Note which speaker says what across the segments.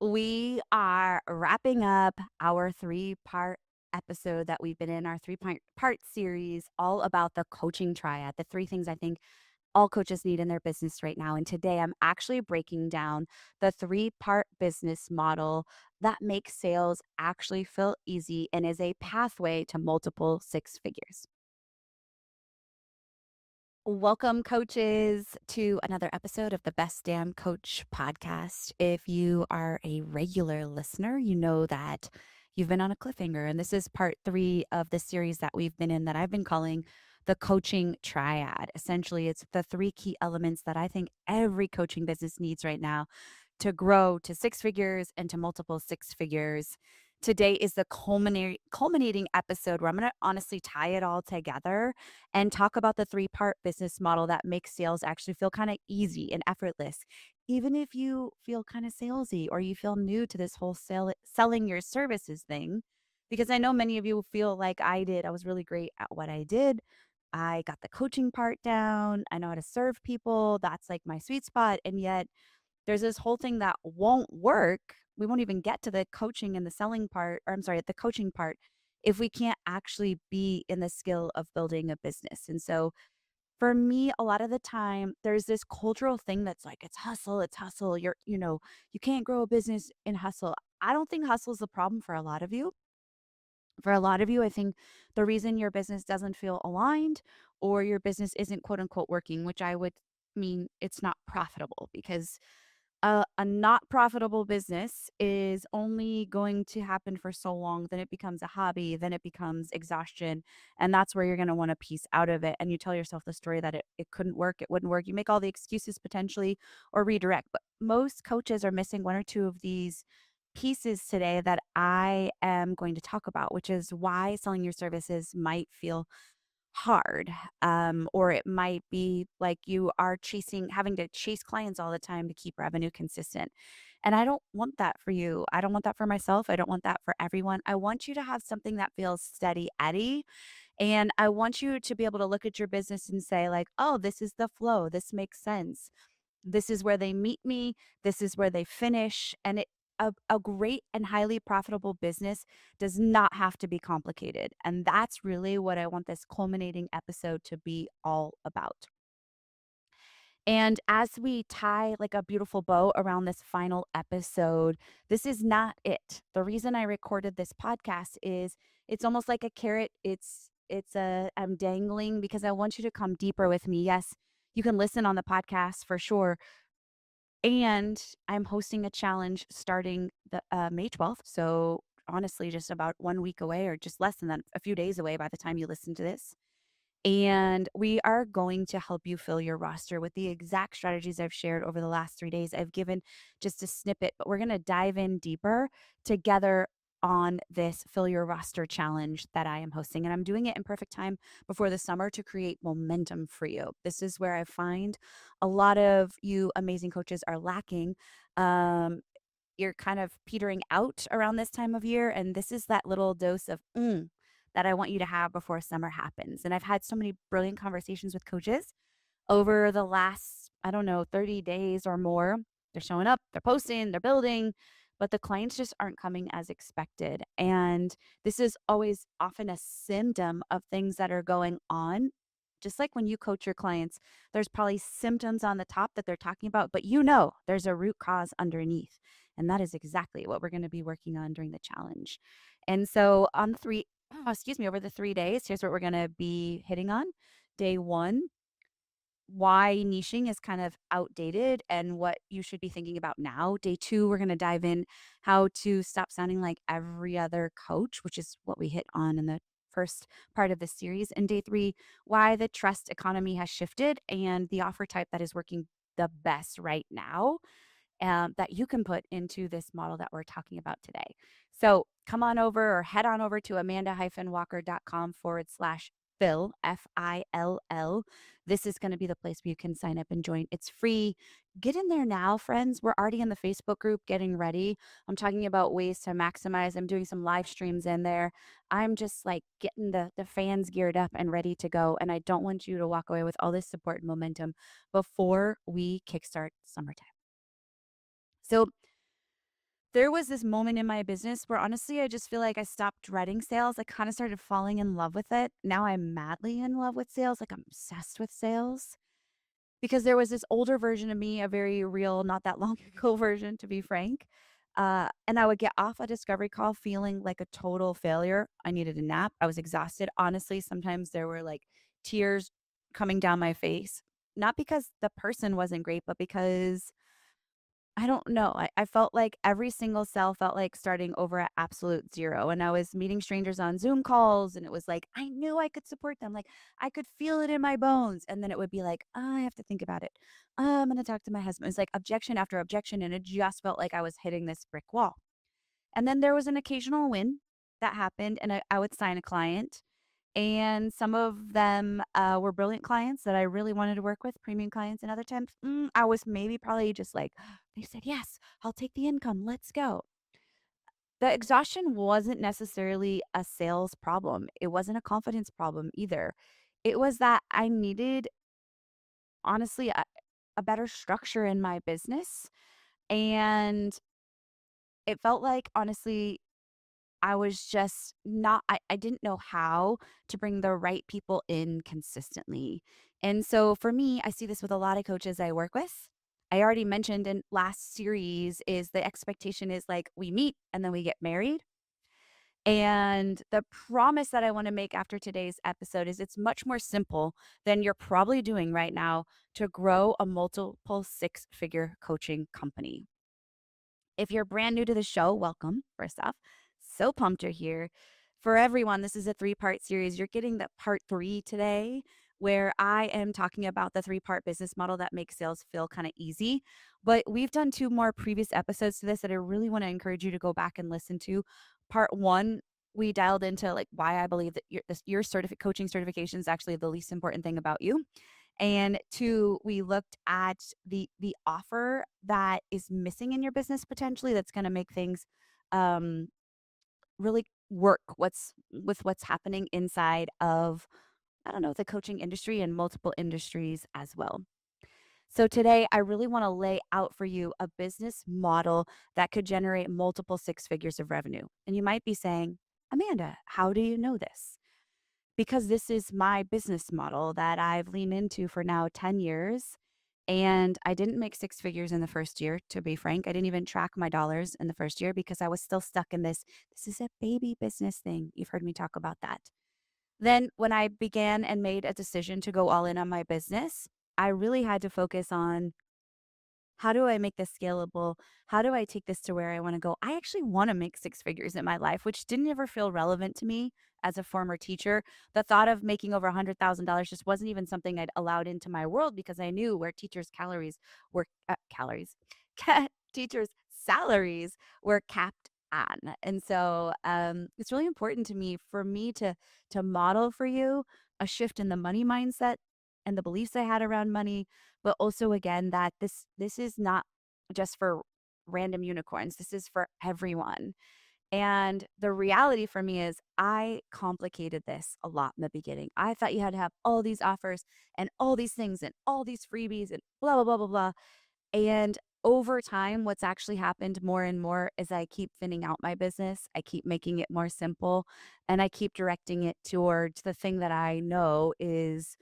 Speaker 1: We are wrapping up our three-part episode that we've been in, our three-part series all about the coaching triad, the three things I think all coaches need in their business right now. And today I'm actually breaking down the three-part business model that makes sales actually feel easy and is a pathway to multiple six figures. Welcome, coaches, to another episode of the Best Damn Coach podcast. If you are a regular listener, you know that you've been on a cliffhanger, and this is part three of the series that we've been in that I've been calling the coaching triad. Essentially, it's the three key elements that I think every coaching business needs right now to grow to six figures and to multiple six figures. Today is the culminating episode where I'm going to honestly tie it all together and talk about the three-part business model that makes sales actually feel kind of easy and effortless. Even if you feel kind of salesy or you feel new to this whole selling your services thing, because I know many of you feel like I did. I was really great at what I did. I got the coaching part down. I know how to serve people. That's like my sweet spot. And yet there's this whole thing that won't work. We won't even get to the coaching and the selling part, or I'm sorry, the coaching part, if we can't actually be in the skill of building a business. And so for me, a lot of the time, there's this cultural thing that's like, it's hustle, it's hustle. You can't grow a business in hustle. I don't think hustle is the problem for a lot of you. For a lot of you, I think the reason your business doesn't feel aligned or your business isn't quote unquote working, which I would mean it's not profitable because a not profitable business is only going to happen for so long, then it becomes a hobby, then it becomes exhaustion, and that's where you're gonna wanna piece out of it, and you tell yourself the story that it couldn't work, it wouldn't work. You make all the excuses potentially or redirect, but most coaches are missing one or two of these pieces today that I am going to talk about, which is why selling your services might feel hard. Or it might be like you are having to chase clients all the time to keep revenue consistent. And I don't want that for you. I don't want that for myself. I don't want that for everyone. I want you to have something that feels steady Eddie. And I want you to be able to look at your business and say, like, oh, this is the flow. This makes sense. This is where they meet me. This is where they finish. And a great and highly profitable business does not have to be complicated. And that's really what I want this culminating episode to be all about. And as we tie like a beautiful bow around this final episode, this is not it. The reason I recorded this podcast is it's almost like a carrot. I'm dangling because I want you to come deeper with me. Yes, you can listen on the podcast for sure, and I'm hosting a challenge starting the May 12th. So honestly, just about 1 week away, or just less than that, a few days away by the time you listen to this. And we are going to help you fill your roster with the exact strategies I've shared over the last 3 days. I've given just a snippet, but we're going to dive in deeper together on this Fill Your Roster challenge that I am hosting. And I'm doing it in perfect time before the summer to create momentum for you. This is where I find a lot of you amazing coaches are lacking. You're kind of petering out around this time of year. And this is that little dose of that I want you to have before summer happens. And I've had so many brilliant conversations with coaches over the last, I don't know, 30 days or more. They're showing up, they're posting, they're building, but the clients just aren't coming as expected. And this is always often a symptom of things that are going on. Just like when you coach your clients, there's probably symptoms on the top that they're talking about, but there's a root cause underneath. And that is exactly what we're going to be working on during the challenge. And so over the 3 days, here's what we're going to be hitting on. Day one, why niching is kind of outdated and what you should be thinking about now. Day two, we're going to dive in how to stop sounding like every other coach, which is what we hit on in the first part of this series. And day three, why the trust economy has shifted and the offer type that is working the best right now, that you can put into this model that we're talking about today. So come on over or head on over to amanda-walker.com/Fill, Fill. This is going to be the place where you can sign up and join. It's free. Get in there now, friends. We're already in the Facebook group getting ready. I'm talking about ways to maximize. I'm doing some live streams in there. I'm just like getting the fans geared up and ready to go. And I don't want you to walk away with all this support and momentum before we kickstart summertime. So There was this moment in my business where honestly, I just feel like I stopped dreading sales. I kind of started falling in love with it. Now I'm madly in love with sales. Like I'm obsessed with sales because there was this older version of me, a very real, not that long ago version, to be frank. And I would get off a discovery call feeling like a total failure. I needed a nap. I was exhausted. Honestly, sometimes there were like tears coming down my face, not because the person wasn't great, but because I don't know. I felt like every single cell felt like starting over at absolute zero. And I was meeting strangers on Zoom calls, and it was like, I knew I could support them. Like, I could feel it in my bones. And then it would be like, I have to think about it. I'm going to talk to my husband. It's like objection after objection. And it just felt like I was hitting this brick wall. And then there was an occasional win that happened, and I would sign a client. And some of them were brilliant clients that I really wanted to work with, premium clients. And other times, I was maybe probably just like, they said, yes, I'll take the income. Let's go. The exhaustion wasn't necessarily a sales problem, it wasn't a confidence problem either. It was that I needed, honestly, a better structure in my business. And it felt like, honestly, I was just not I didn't know how to bring the right people in consistently. And so for me, I see this with a lot of coaches I work with. I already mentioned in last series is the expectation is like we meet and then we get married. And the promise that I want to make after today's episode is it's much more simple than you're probably doing right now to grow a multiple six-figure coaching company. If you're brand new to the show, welcome, first off. So pumped you're here. For everyone, this is a three-part series. You're getting the part three today, where I am talking about the three-part business model that makes sales feel kind of easy. But we've done two more previous episodes to this that I really want to encourage you to go back and listen to. Part one, we dialed into like why I believe that your coaching certification is actually the least important thing about you. And two, we looked at the offer that is missing in your business potentially that's going to make things um, really work what's happening inside of, I don't know, the coaching industry and multiple industries as well. So today I really want to lay out for you a business model that could generate multiple six figures of revenue. And you might be saying, Amanda, how do you know this? Because this is my business model that I've leaned into for now 10 years. And I didn't make six figures in the first year, to be frank. I didn't even track my dollars in the first year because I was still stuck in this is a baby business thing. You've heard me talk about that. Then, when I began and made a decision to go all in on my business, I really had to focus on how do I make this scalable? How do I take this to where I want to go? I actually want to make six figures in my life, which didn't ever feel relevant to me as a former teacher. The thought of making over $100,000 just wasn't even something I'd allowed into my world because I knew where teachers' calories were calories, teachers' salaries were capped on. And so it's really important to me for me to model for you a shift in the money mindset and the beliefs I had around money, but also again that this is not just for random unicorns. This is for everyone. And the reality for me is I complicated this a lot in the beginning. I thought you had to have all these offers and all these things and all these freebies and blah blah blah blah blah. And over time, what's actually happened more and more is I keep thinning out my business. I keep making it more simple and I keep directing it towards the thing that I know is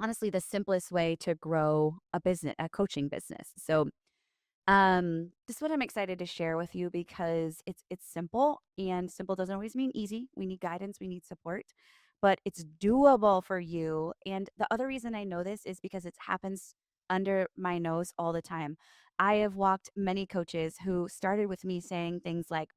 Speaker 1: honestly the simplest way to grow a business, a coaching business. So this is what I'm excited to share with you because it's simple, and simple doesn't always mean easy. We need guidance, we need support, but it's doable for you. And the other reason I know this is because it happens under my nose all the time. I have walked many coaches who started with me saying things like,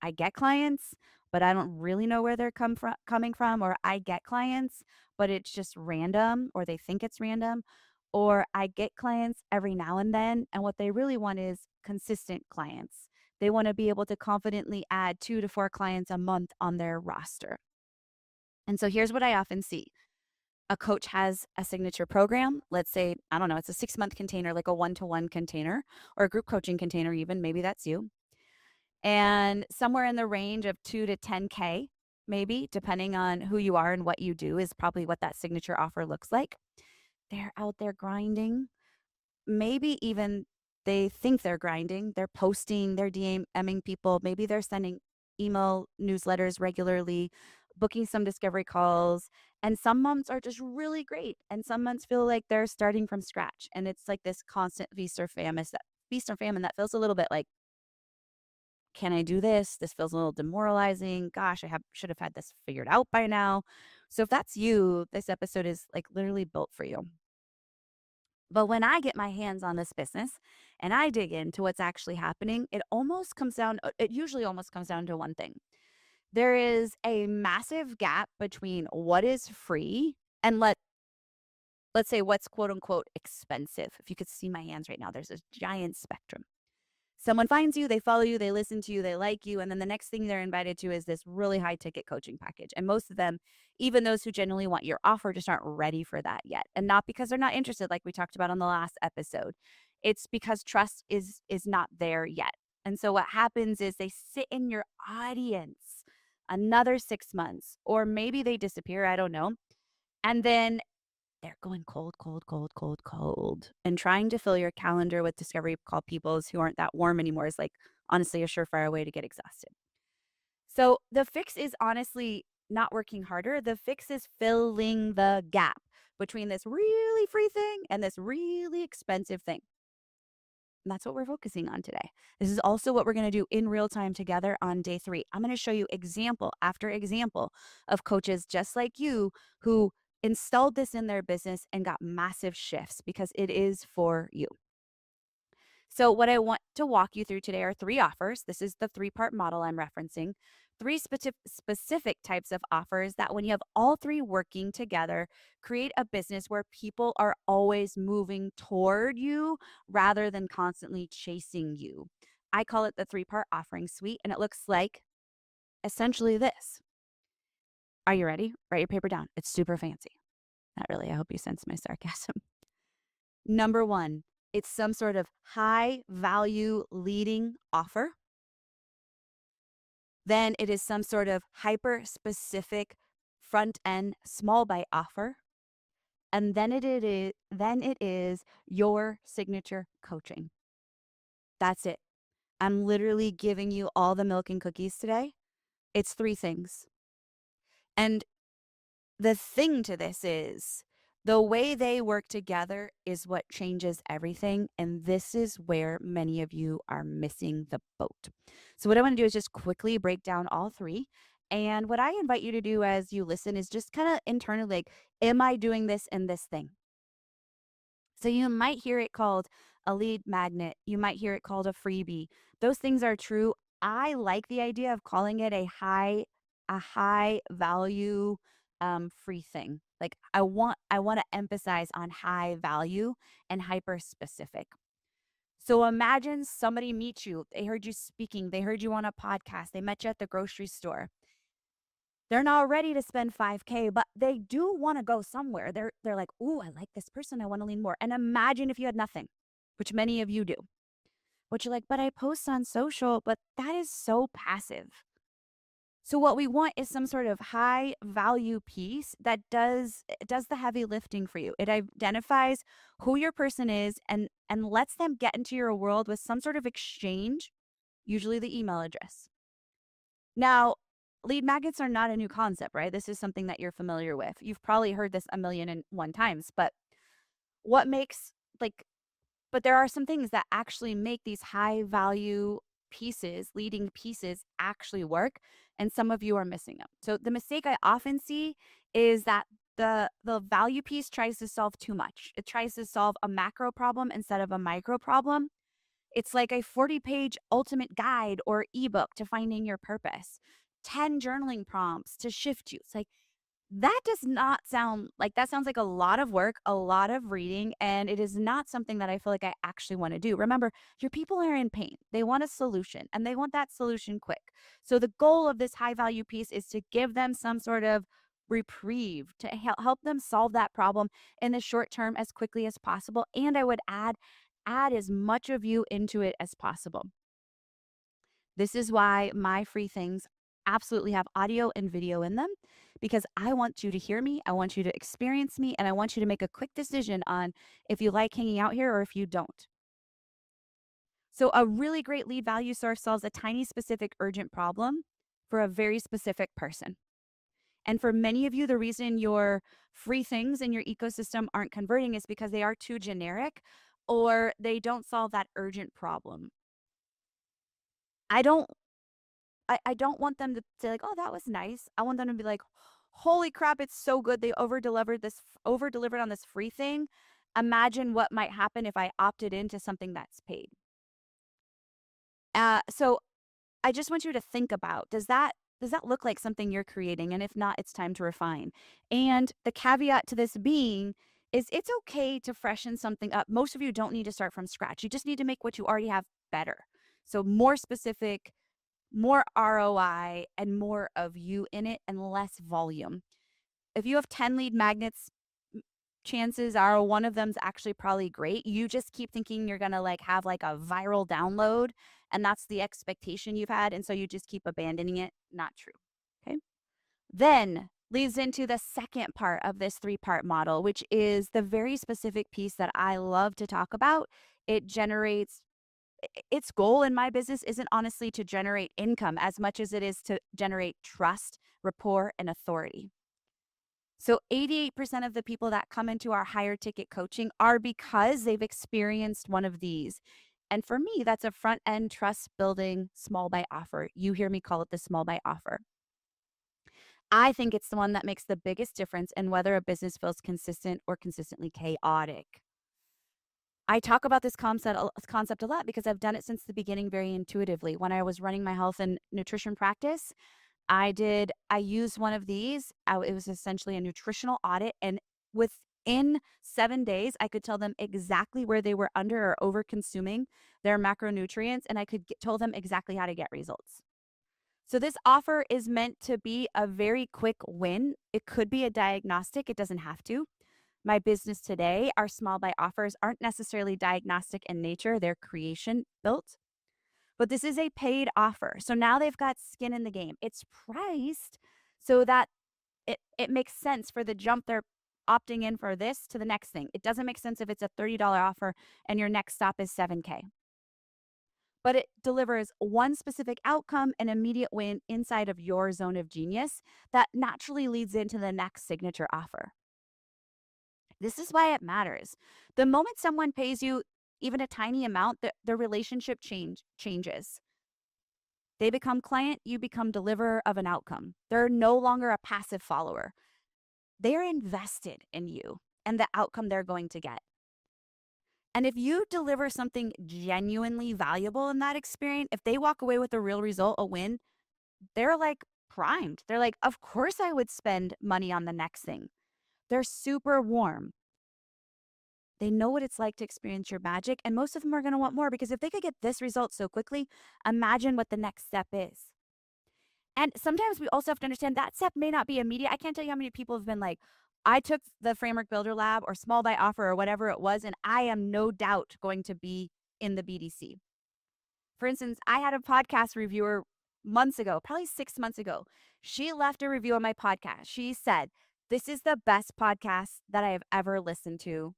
Speaker 1: I get clients, but I don't really know where they're coming from, or I get clients, but it's just random, or they think it's random, or I get clients every now and then, and what they really want is consistent clients. They want to be able to confidently add 2 to 4 clients a month on their roster. And so here's what I often see. A coach has a signature program. Let's say, I don't know, it's a 6-month container, like a one-to-one container, or a group coaching container, even. Maybe that's you, and somewhere in the range of 2 to 10K, maybe, depending on who you are and what you do, is probably what that signature offer looks like. They're out there grinding, maybe even They think they're grinding, they're posting, they're DMing people, maybe they're sending email newsletters regularly, booking some discovery calls, and some months are just really great, and some months feel like they're starting from scratch, and it's like this constant feast or famine that feels a little bit like, "Can I do this? This feels a little demoralizing. Gosh, should have had this figured out by now." So if that's you, this episode is, like, literally built for you. But when I get my hands on this business and I dig into what's actually happening, it usually almost comes down to one thing. There is a massive gap between what is free and let's say what's quote unquote expensive. If you could see my hands right now, there's a giant spectrum. Someone finds you, they follow you, they listen to you, they like you, and then the next thing they're invited to is this really high ticket coaching package. And most of them, even those who genuinely want your offer, just aren't ready for that yet. And not because they're not interested, like we talked about on the last episode. It's because trust is not there yet. And so what happens is they sit in your audience another 6 months, or maybe they disappear, I don't know. And then they're going cold, cold, cold, cold, cold. And trying to fill your calendar with discovery call peoples who aren't that warm anymore is like honestly a surefire way to get exhausted. So the fix is honestly not working harder. The fix is filling the gap between this really free thing and this really expensive thing. And that's what we're focusing on today. This is also what we're going to do in real time together on day 3. I'm going to show you example after example of coaches just like you who installed this in their business and got massive shifts because it is for you. So, what I want to walk you through today are 3 offers. This is the 3-part model I'm referencing. 3 specific types of offers that, when you have all 3 working together, create a business where people are always moving toward you rather than constantly chasing you. I call it the 3-part offering suite, and it looks like essentially this. Are you ready? Write your paper down. It's super fancy. Not really. I hope you sense my sarcasm. Number 1, it's some sort of high value leading offer. Then it is some sort of hyper specific front end small bite offer. And then it is your signature coaching. That's it. I'm literally giving you all the milk and cookies today. It's 3 things. And the thing to this is the way they work together is what changes everything. And this is where many of you are missing the boat. So, what I want to do is just quickly break down all 3. And what I invite you to do as you listen is just kind of internally, like, am I doing this in this thing? So you might hear it called a lead magnet. You might hear it called a freebie. Those things are true. I like the idea of calling it a high value free thing. Like I want to emphasize on high value and hyper specific. So imagine somebody meets you. They heard you speaking. They heard you on a podcast. They met you at the grocery store. They're not ready to spend 5K, but they do wanna go somewhere. They're like, "Ooh, I like this person. I wanna lean more." And imagine if you had nothing, which many of you do. But you're like, "But I post on social," but that is so passive. So what we want is some sort of high value piece that does the heavy lifting for you. It identifies who your person is and lets them get into your world with some sort of exchange, usually the email address. Now, lead magnets are not a new concept, right? This is something that you're familiar with. You've probably heard this a million and one times, but what makes like but there are some things that actually make these high value pieces, leading pieces actually work, and some of you are missing them. So the mistake I often see is that the value piece tries to solve too much. It tries to solve a macro problem instead of a micro problem. It's like a 40-page ultimate guide or ebook to finding your purpose, 10 journaling prompts to shift you. It's like, that does not sound like that sounds like a lot of work, a lot of reading, and it is not something that I feel like I actually want to do. Remember, your people are in pain. They want a solution and they want that solution quick. So the goal of this high value piece is to give them some sort of reprieve to help them solve that problem in the short term as quickly as possible. And I would add as much of you into it as possible. This is why my free things absolutely have audio and video in them, because I want you to hear me, I want you to experience me, and I want you to make a quick decision on if you like hanging out here or if you don't. So a really great lead value source solves a tiny, specific, urgent problem for a very specific person. And for many of you, the reason your free things in your ecosystem aren't converting is because they are too generic or they don't solve that urgent problem. I don't I don't want them to say like, "Oh, that was nice." I want them to be like, "Holy crap, it's so good. They over delivered on this free thing. Imagine what might happen if I opted into something that's paid." So I just want you to think about, does that look like something you're creating? And if not, it's time to refine. And the caveat to this being is it's okay to freshen something up. Most of you don't need to start from scratch. You just need to make what you already have better. So more specific, more ROI, and more of you in it and less volume. If you have 10 lead magnets, chances are one of them's actually probably great. You just keep thinking you're going to like have like a viral download and that's the expectation you've had and so you just keep abandoning it. Not true. Okay? Then leads into the second part of this three-part model, which is the very specific piece that I love to talk about. It generates its goal in my business isn't honestly to generate income as much as it is to generate trust, rapport, and authority. So 88% of the people that come into our higher ticket coaching are because they've experienced one of these. And for me, that's a front end trust building small by offer. You hear me call it the small by offer. I think it's the one that makes the biggest difference in whether a business feels consistent or consistently chaotic. I talk about this concept a lot because I've done it since the beginning very intuitively. When I was running my health and nutrition practice, I used one of these. It was essentially a nutritional audit. And within 7 days, I could tell them exactly where they were under or over consuming their macronutrients. And I could tell them exactly how to get results. So this offer is meant to be a very quick win. It could be a diagnostic. It doesn't have to. My business today, our small buy offers aren't necessarily diagnostic in nature. They're creation built. But this is a paid offer. So now they've got skin in the game. It's priced so that it makes sense for the jump they're opting in for this to the next thing. It doesn't make sense if it's a $30 offer and your next stop is 7K. But it delivers one specific outcome, an immediate win inside of your zone of genius that naturally leads into the next signature offer. This is why it matters. The moment someone pays you even a tiny amount, the relationship changes. They become client, you become deliverer of an outcome. They're no longer a passive follower. They're invested in you and the outcome they're going to get. And if you deliver something genuinely valuable in that experience, if they walk away with a real result, a win, they're like primed. They're like, of course I would spend money on the next thing. They're super warm. They know what it's like to experience your magic, and most of them are going to want more because if they could get this result so quickly, imagine what the next step is. And sometimes we also have to understand that step may not be immediate. I can't tell you how many people have been like, I took the Framework Builder Lab or Small by Offer or whatever it was, and I am no doubt going to be in the BDC. For instance, I had a podcast reviewer months ago, probably 6 months ago. She left a review on my podcast. She said, "This is the best podcast that I have ever listened to.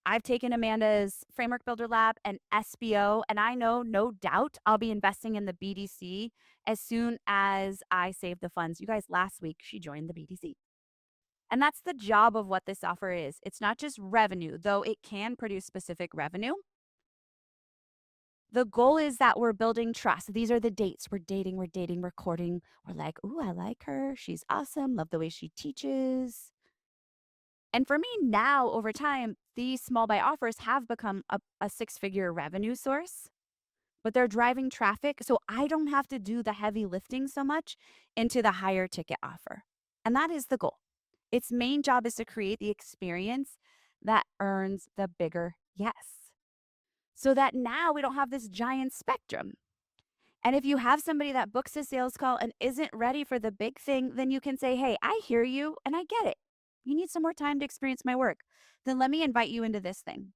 Speaker 1: I've taken Amanda's Framework Builder Lab and SBO, and I know, no doubt, I'll be investing in the BDC as soon as I save the funds." You guys, last week, she joined the BDC. And that's the job of what this offer is. It's not just revenue, though it can produce specific revenue. The goal is that we're building trust. These are the dates. We're dating, we're courting. We're like, ooh, I like her. She's awesome. Love the way she teaches. And for me now, over time, these small buy offers have become a six-figure revenue source, but they're driving traffic. So I don't have to do the heavy lifting so much into the higher ticket offer. And that is the goal. Its main job is to create the experience that earns the bigger yes. So that now we don't have this giant spectrum. And if you have somebody that books a sales call and isn't ready for the big thing, then you can say, hey, I hear you and I get it. You need some more time to experience my work. Then let me invite you into this thing.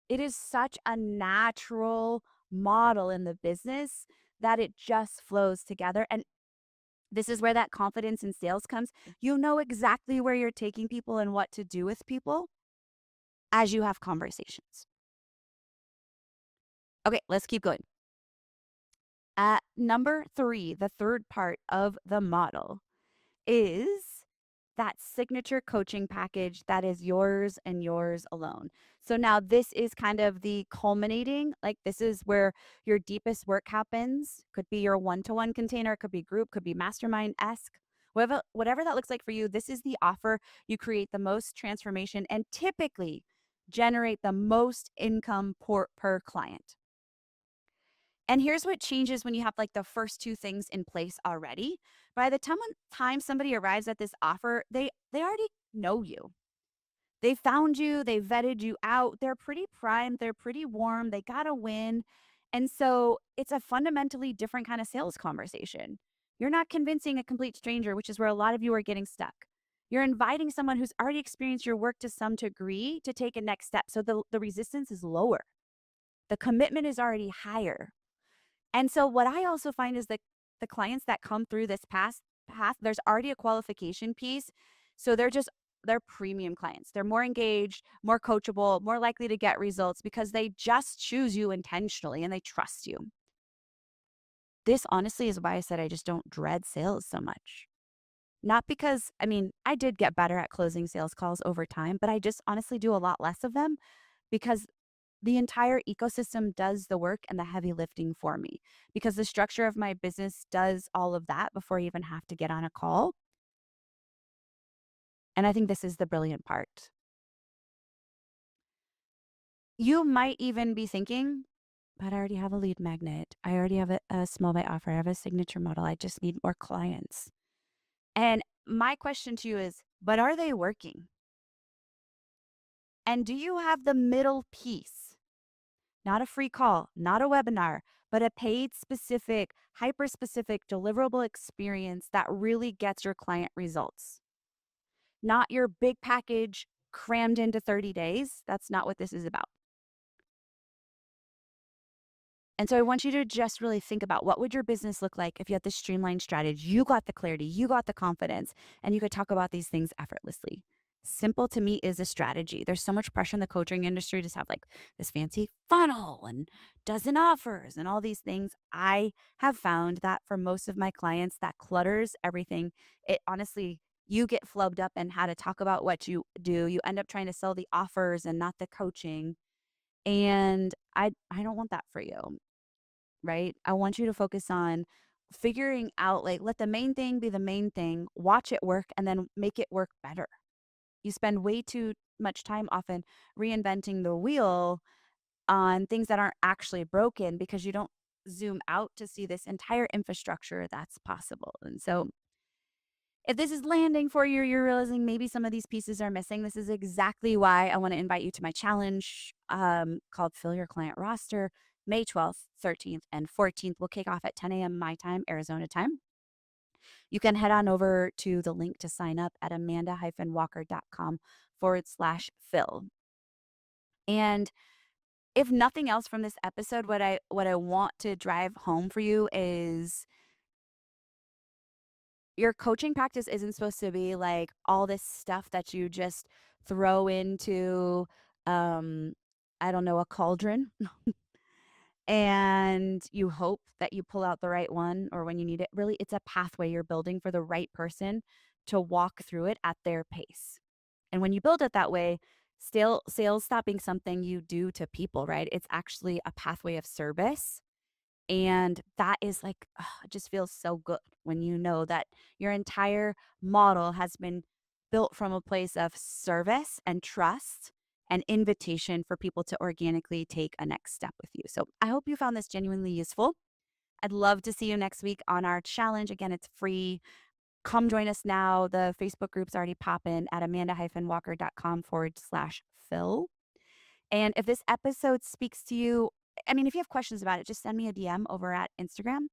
Speaker 1: It is such a natural model in the business that it just flows together. And this is where that confidence in sales comes. You know exactly where you're taking people and what to do with people as you have conversations. Okay, let's keep going. At number 3, the third part of the model is that signature coaching package that is yours and yours alone. So now this is kind of the culminating, like this is where your deepest work happens. Could be your one-to-one container, could be group, could be mastermind-esque. Whatever that looks like for you, this is the offer you create the most transformation and typically generate the most income per client. And here's what changes when you have like the first two things in place already. By the time somebody arrives at this offer, they already know you. They found you, they vetted you out. They're pretty primed, they're pretty warm, they got a win. And so it's a fundamentally different kind of sales conversation. You're not convincing a complete stranger, which is where a lot of you are getting stuck. You're inviting someone who's already experienced your work to some degree to take a next step. So the resistance is lower. The commitment is already higher. And so what I also find is that the clients that come through this path, there's already a qualification piece. So they're premium clients. They're more engaged, more coachable, more likely to get results because they just choose you intentionally and they trust you. This honestly is why I said I just don't dread sales so much. Not because, I mean, I did get better at closing sales calls over time, but I just honestly do a lot less of them because the entire ecosystem does the work and the heavy lifting for me because the structure of my business does all of that before I even have to get on a call. And I think this is the brilliant part. You might even be thinking, but I already have a lead magnet. I already have a small bite offer. I have a signature model. I just need more clients. And my question to you is, but are they working? And do you have the middle piece? Not a free call, not a webinar, but a paid specific, hyper specific deliverable experience that really gets your client results. Not your big package crammed into 30 days. That's not what this is about. And so I want you to just really think about what would your business look like if you had the streamlined strategy, you got the clarity, you got the confidence, and you could talk about these things effortlessly. Simple to me is a strategy. There's so much pressure in the coaching industry to have like this fancy funnel and dozen offers and all these things. I have found that for most of my clients, that clutters everything. It honestly, you get flubbed up in how to talk about what you do. You end up trying to sell the offers and not the coaching. And I don't want that for you, right? I want you to focus on figuring out, like, let the main thing be the main thing, watch it work, and then make it work better. You spend way too much time often reinventing the wheel on things that aren't actually broken because you don't zoom out to see this entire infrastructure that's possible. And so if this is landing for you, you're realizing maybe some of these pieces are missing. This is exactly why I want to invite you to my challenge called Fill Your Client Roster, May 12th, 13th, and 14th. We'll kick off at 10 a.m. my time, Arizona time. You can head on over to the link to sign up at amanda-walker.com/fill. And if nothing else from this episode, what I want to drive home for you is your coaching practice isn't supposed to be like all this stuff that you just throw into um I don't know, a cauldron and you hope that you pull out the right one or when you need it. Really, it's a pathway you're building for the right person to walk through it at their pace. And when you build it that way, still sales stop being something you do to people, right? It's actually a pathway of service. And that is like, it just feels so good when you know that your entire model has been built from a place of service and trust and invitation for people to organically take a next step with you. So I hope you found this genuinely useful. I'd love to see you next week on our challenge. Again, it's free. Come join us now. The Facebook group's already popping at amanda-walker.com/fill. And if this episode speaks to you, I mean, if you have questions about it, just send me a DM over at Instagram.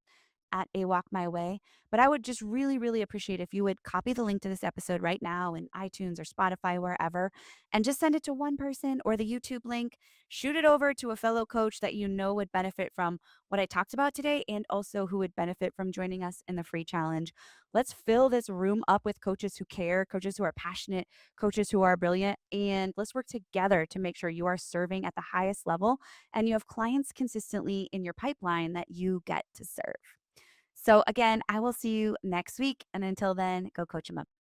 Speaker 1: at A Walk My Way. But I would just really, really appreciate if you would copy the link to this episode right now in iTunes or Spotify, wherever, and just send it to one person, or the YouTube link. Shoot it over to a fellow coach that you know would benefit from what I talked about today and also who would benefit from joining us in the free challenge. Let's fill this room up with coaches who care, coaches who are passionate, coaches who are brilliant, and let's work together to make sure you are serving at the highest level and you have clients consistently in your pipeline that you get to serve. So, again, I will see you next week. And until then, go coach them up.